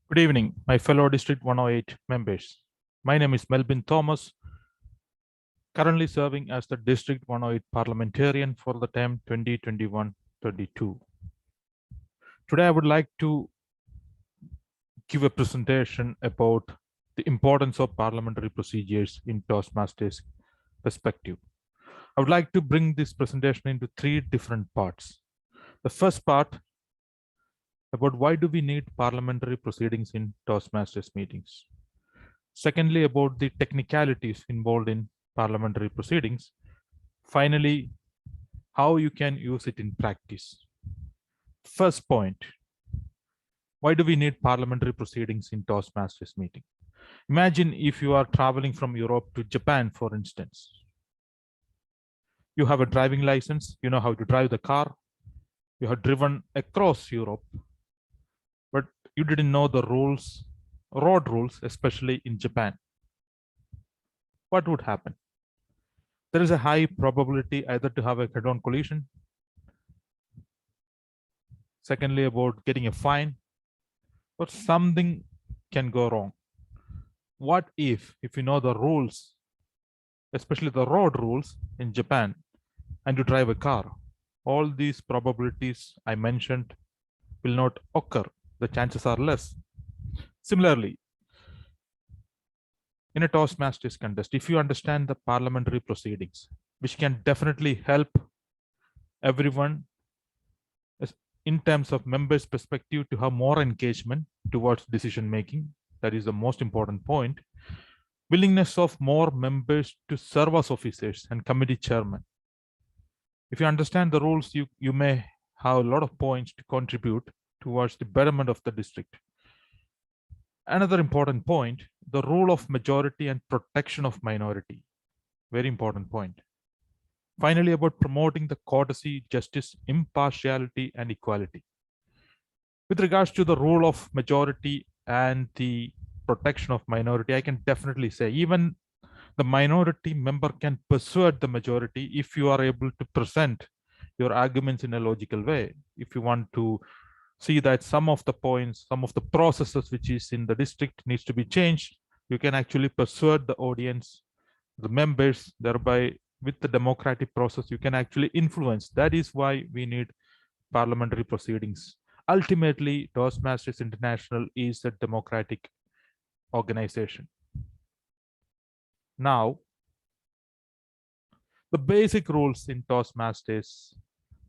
Good evening, my fellow District 108 members. My name is Melbin Thomas, currently serving as the District 108 parliamentarian for the term 2021-22. Today, I would like to give a presentation about the importance of parliamentary procedures in Toastmasters' perspective. I would like to bring this presentation into three different parts. The first part about why do we need parliamentary proceedings in Toastmasters meetings. Secondly, about the technicalities involved in parliamentary proceedings. Finally, how you can use it in practice. First point, why do we need parliamentary proceedings in Toastmasters meeting? Imagine if you are traveling from Europe to Japan, for instance. You have a driving license, you know how to drive the car, you have driven across Europe, but you didn't know the rules, road rules, especially in Japan. What would happen? There is a high probability either to have a head-on collision, secondly about getting a fine, or something can go wrong. What if you know the rules, especially the road rules in Japan, and you drive a car? All these probabilities I mentioned will not occur. The chances are less. Similarly, in a Toastmasters contest, if you understand the parliamentary proceedings, which can definitely help everyone in terms of members' perspective to have more engagement towards decision making, that is the most important point. Willingness of more members to serve as officers and committee chairmen. If you understand the rules, you may have a lot of points to contribute towards the betterment of the district. Another important point, the rule of majority and protection of minority. Very important point. Finally, about promoting the courtesy, justice, impartiality, and equality. With regards to the rule of majority and the protection of minority, I can definitely say even the minority member can persuade the majority if you are able to present your arguments in a logical way. If you want to see that some of the points, some of the processes which is in the district needs to be changed, you can actually persuade the audience, the members, thereby with the democratic process, you can actually influence. That is why we need parliamentary proceedings. Ultimately, Toastmasters International is a democratic organization. Now, the basic rules in Toastmasters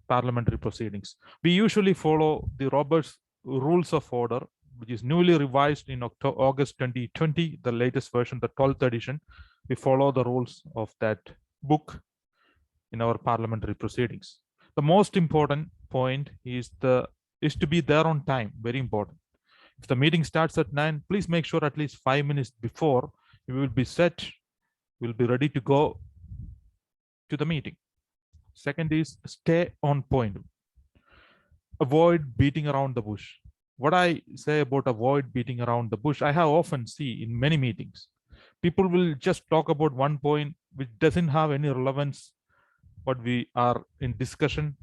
parliamentary proceedings. We usually follow the Roberts Rules of Order, which is newly revised in August 2020, the latest version, the 12th edition. We follow the rules of that book in our parliamentary proceedings. The most important point is to be there on time. Very important. If the meeting starts at 9, please make sure at least 5 minutes before you will be set, will be ready to go to the meeting. Second is stay on point. Avoid beating around the bush. What I say about avoid beating around the bush, I have often seen in many meetings. People will just talk about one point which doesn't have any relevance what we are in discussion.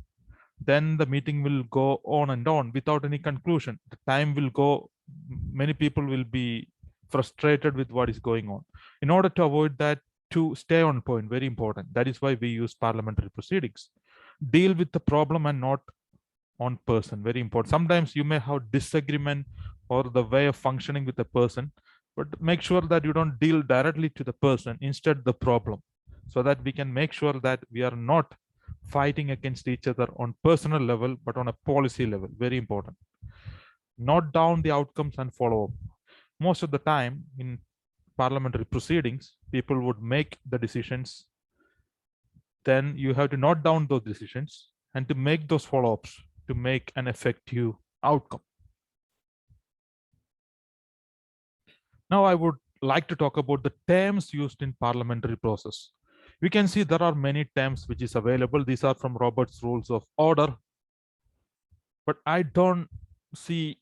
Then the meeting will go on and on without any conclusion. The time will go, many people will be frustrated with what is going on. In order to avoid that, to stay on point, very important. That is why we use parliamentary proceedings. Deal with the problem and not on person, very important. Sometimes you may have disagreement or the way of functioning with the person, but make sure that you don't deal directly to the person, instead the problem, so that we can make sure that we are not fighting against each other on personal level, but on a policy level, very important. Note down the outcomes and follow up. Most of the time in parliamentary proceedings, people would make the decisions. Then you have to note down those decisions and to make those follow-ups to make an effective outcome. Now I would like to talk about the terms used in parliamentary process. We can see there are many terms which is available. These are from Robert's Rules of Order. But I don't see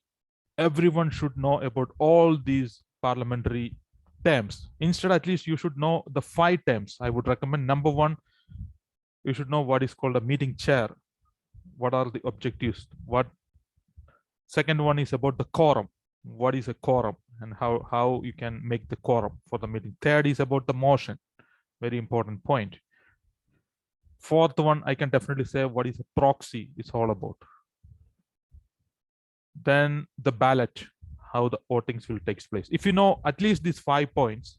everyone should know about all these parliamentary terms. Instead, at least you should know the 5 terms. I would recommend number 1, you should know what is called a meeting chair. What are the objectives? What second one is about the quorum. what is a quorum and how you can make the quorum for the meeting. Third is about the motion, very important point. Fourth one, I can definitely say what is a proxy is all about. Then the ballot, how the votings will take place. If you know at least these 5 points,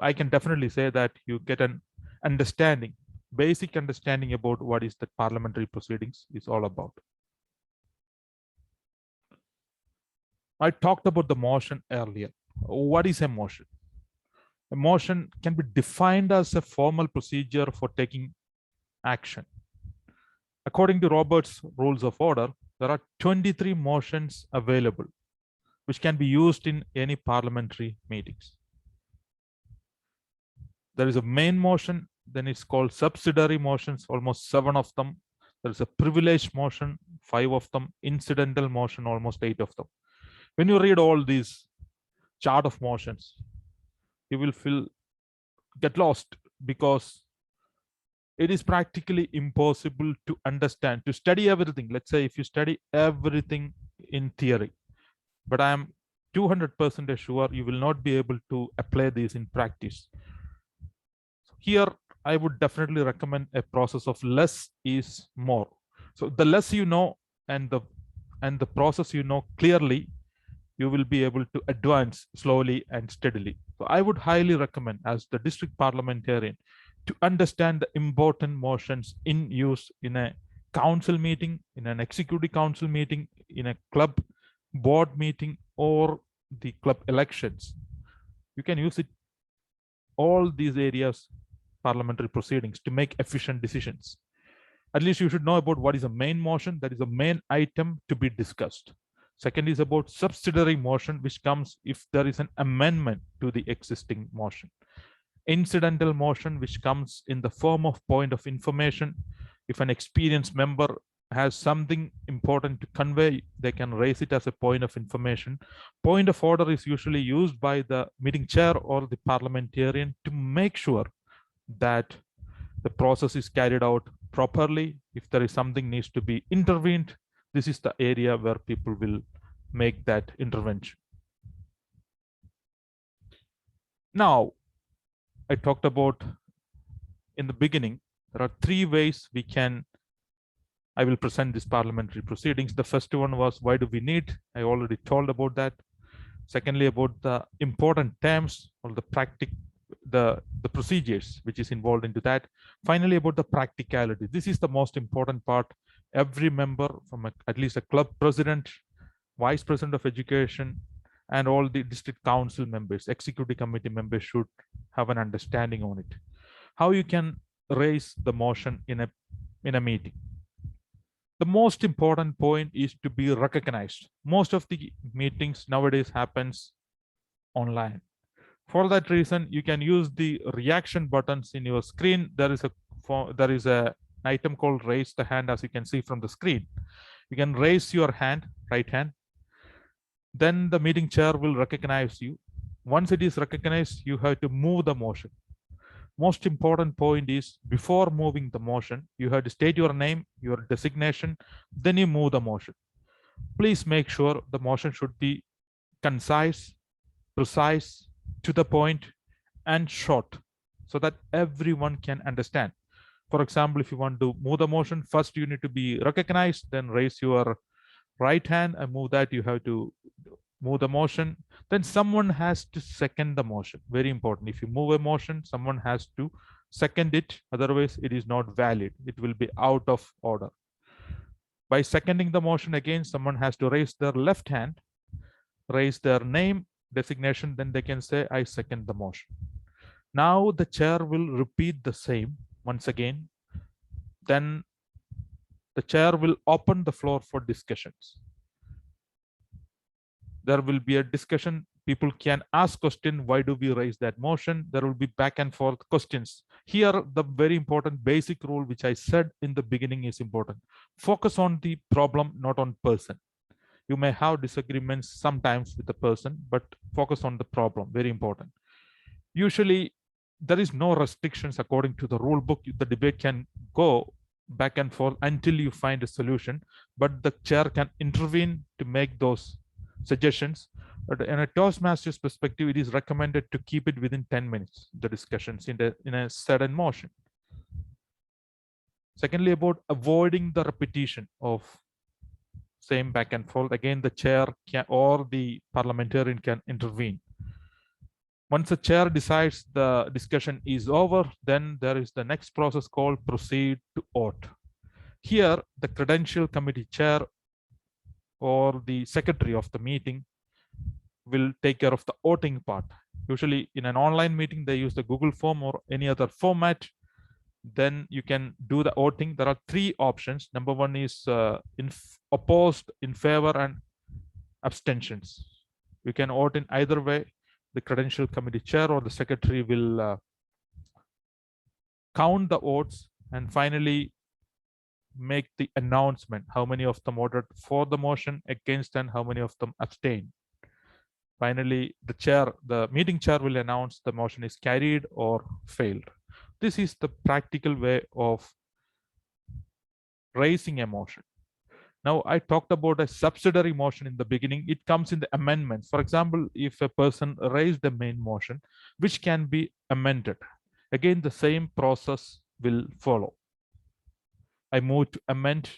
I can definitely say that you get an understanding, basic understanding about what is the parliamentary proceedings is all about. I talked about the motion earlier. What is a motion? A motion can be defined as a formal procedure for taking action. According to Robert's Rules of Order, there are 23 motions available, which can be used in any parliamentary meetings. There is a main motion, then it's called subsidiary motions, almost 7 of them. There is a privileged motion, 5 of them, incidental motion, almost 8 of them. When you read all these chart of motions, you will get lost, because it is practically impossible to understand, to study everything. Let's say if you study everything in theory, but I am 200% sure you will not be able to apply these in practice. Here, I would definitely recommend a process of less is more. So the less you know and the process you know clearly, you will be able to advance slowly and steadily. So I would highly recommend, as the district parliamentarian, to understand the important motions in use in a council meeting, in an executive council meeting, in a club board meeting, or the club elections. You can use it all these areas, parliamentary proceedings, to make efficient decisions. At least you should know about what is a main motion, that is a main item to be discussed. Second is about subsidiary motion, which comes if there is an amendment to the existing motion. Incidental motion, which comes in the form of point of information. If an experienced member has something important to convey, they can raise it as a point of information. Point of order is usually used by the meeting chair or the parliamentarian to make sure that the process is carried out properly. If there is something needs to be intervened, this is the area where people will make that intervention. Now, I talked about in the beginning, there are 3 ways I will present this parliamentary proceedings. The first one was, why do we need? I already told about that. Secondly, about the important terms or the procedures which is involved into that. Finally, about the practicality. This is the most important part. Every member, from at least a club president, vice president of education, and all the district council members, executive committee members, should have an understanding on it. How you can raise the motion in a meeting. The most important point is to be recognized. Most of the meetings nowadays happens online. For that reason, you can use the reaction buttons in your screen. There is an item called raise the hand, as you can see from the screen. You can raise your hand, right hand. Then the meeting chair will recognize you. Once it is recognized, you have to move the motion. Most important point is, before moving the motion, you have to state your name, your designation, then you move the motion. Please make sure the motion should be concise, precise, to the point, and short, so that everyone can understand. For example, if you want to move the motion, first you need to be recognized, then raise your right hand and move that. You have to move the motion. Then someone has to second the motion. Very important. If you move a motion, someone has to second it. Otherwise, it is not valid. It will be out of order. By seconding the motion, again, someone has to raise their left hand, raise their name, designation, then they can say, I second the motion. Now the chair will repeat the same once again. Then the chair will open the floor for discussions. There will be a discussion. People can ask question, why do we raise that motion? There will be back and forth questions. Here, the very important basic rule, which I said in the beginning, is important. Focus on the problem, not on person. You may have disagreements sometimes with the person, but focus on the problem. Very important. Usually, there is no restrictions according to the rule book. The debate can go back and forth until you find a solution, but the chair can intervene to make those suggestions. But in a Toastmaster's perspective, it is recommended to keep it within 10 minutes, the discussions in a sudden motion. Secondly, about avoiding the repetition of same back and forth. Again, the chair can, or the parliamentarian can intervene. Once the chair decides the discussion is over, then there is the next process called proceed to vote. Here, the credential committee chair or the secretary of the meeting will take care of the voting part. Usually in an online meeting, they use the Google form or any other format. Then you can do the voting. There are three options. Number one is opposed, in favor, and abstentions. You can vote in either way. The credential committee chair or the secretary will count the votes and finally make the announcement how many of them voted for the motion, against, and how many of them abstain. Finally, the meeting chair will announce the motion is carried or failed. This is the practical way of raising a motion. Now, I talked about a subsidiary motion in the beginning. It comes in the amendments. For example, if a person raised the main motion, which can be amended, again, the same process will follow. I move to amend.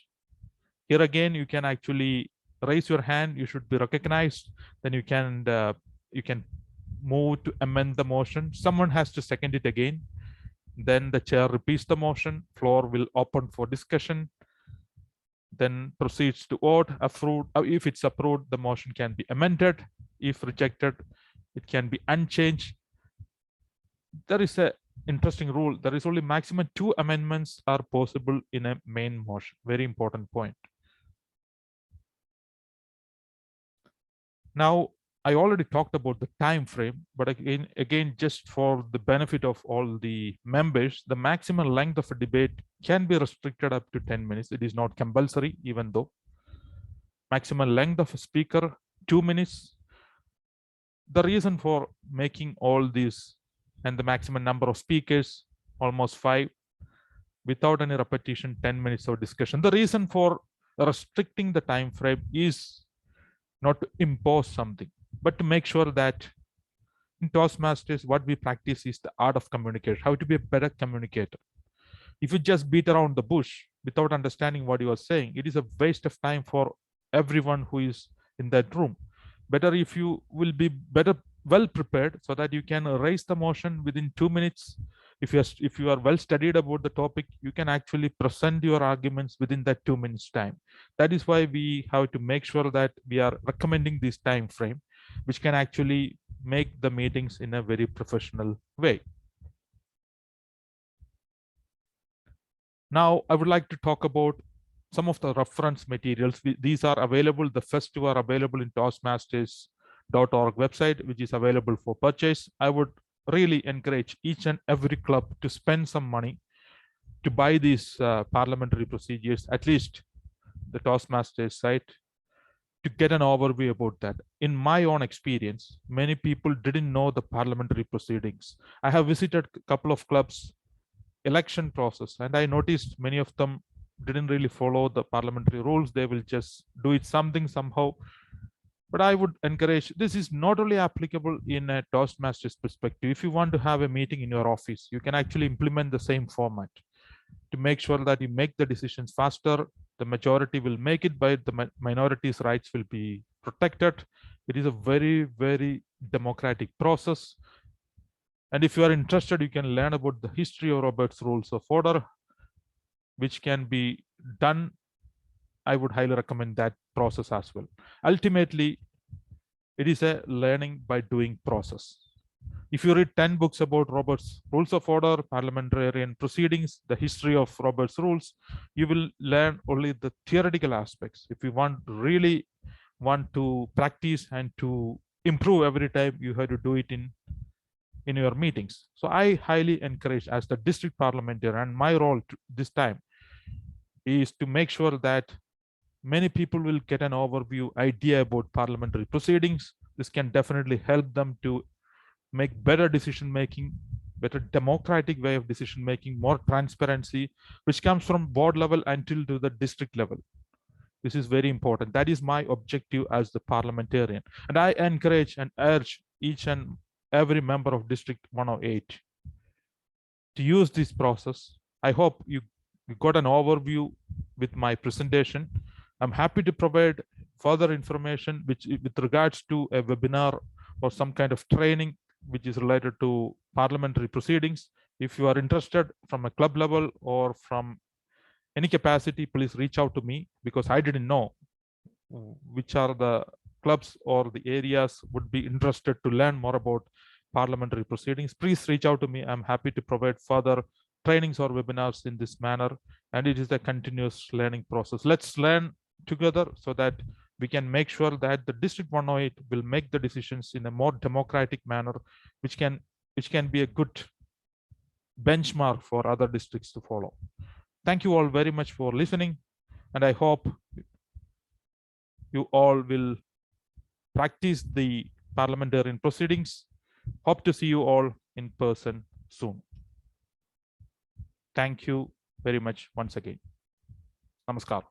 Here again, you can actually raise your hand. You should be recognized. Then you can move to amend the motion. Someone has to second it again. Then the chair repeats the motion. Floor will open for discussion. Then proceeds to vote. Approved. If it's approved, the motion can be amended. If rejected, it can be unchanged. There is a interesting rule. There is only maximum 2 amendments are possible in a main motion. Very important point. Now, I already talked about the time frame, but again, just for the benefit of all the members, the maximum length of a debate can be restricted up to 10 minutes. It is not compulsory, even though. Maximum length of a speaker, 2 minutes. The reason for making all these and the maximum number of speakers, almost 5, without any repetition, 10 minutes of discussion. The reason for restricting the time frame is not to impose something, but to make sure that in Toastmasters, what we practice is the art of communication, how to be a better communicator. If you just beat around the bush without understanding what you are saying, it is a waste of time for everyone who is in that room. Better if you will be well prepared so that you can raise the motion within 2 minutes. If you are well studied about the topic, you can actually present your arguments within that 2 minutes time. That is why we have to make sure that we are recommending this time frame, which can actually make the meetings in a very professional way. Now, I would like to talk about some of the reference materials. These are available. The first 2 are available in Toastmasters.org website, which is available for purchase. I would really encourage each and every club to spend some money to buy these parliamentary procedures, at least the Toastmasters site, to get an overview about that. In my own experience, many people didn't know the parliamentary proceedings. I have visited a couple of clubs, election process, and I noticed many of them didn't really follow the parliamentary rules. They will just do it somehow. But I would encourage, this is not only applicable in a Toastmasters perspective. If you want to have a meeting in your office, you can actually implement the same format to make sure that you make the decisions faster. The majority will make it, but the minority's rights will be protected. It is a very, very democratic process. And if you are interested, you can learn about the history of Robert's Rules of Order, which can be done. I would highly recommend that process as well. Ultimately, it is a learning by doing process. If you read 10 books about Robert's Rules of Order, parliamentarian proceedings, the history of Robert's Rules, you will learn only the theoretical aspects. If you really want to practice and to improve every time, you have to do it in your meetings. So I highly encourage, as the district parliamentarian, and my role this time is to make sure that many people will get an overview idea about parliamentary proceedings. This can definitely help them to make better decision making, better democratic way of decision making, more transparency, which comes from board level until to the district level. This is very important. That is my objective as the parliamentarian. And I encourage and urge each and every member of District 108 to use this process. I hope you got an overview with my presentation. I'm happy to provide further information with regards to a webinar or some kind of training which is related to parliamentary proceedings. If you are interested from a club level or from any capacity, please reach out to me, because I didn't know which are the clubs or the areas would be interested to learn more about parliamentary proceedings. Please reach out to me. I'm happy to provide further trainings or webinars in this manner. And it is a continuous learning process. Let's learn together so that we can make sure that the District 108 will make the decisions in a more democratic manner, which can be a good benchmark for other districts to follow. Thank you all very much for listening, and I hope you all will practice the parliamentarian proceedings. Hope to see you all in person soon. Thank you very much once again. Namaskar.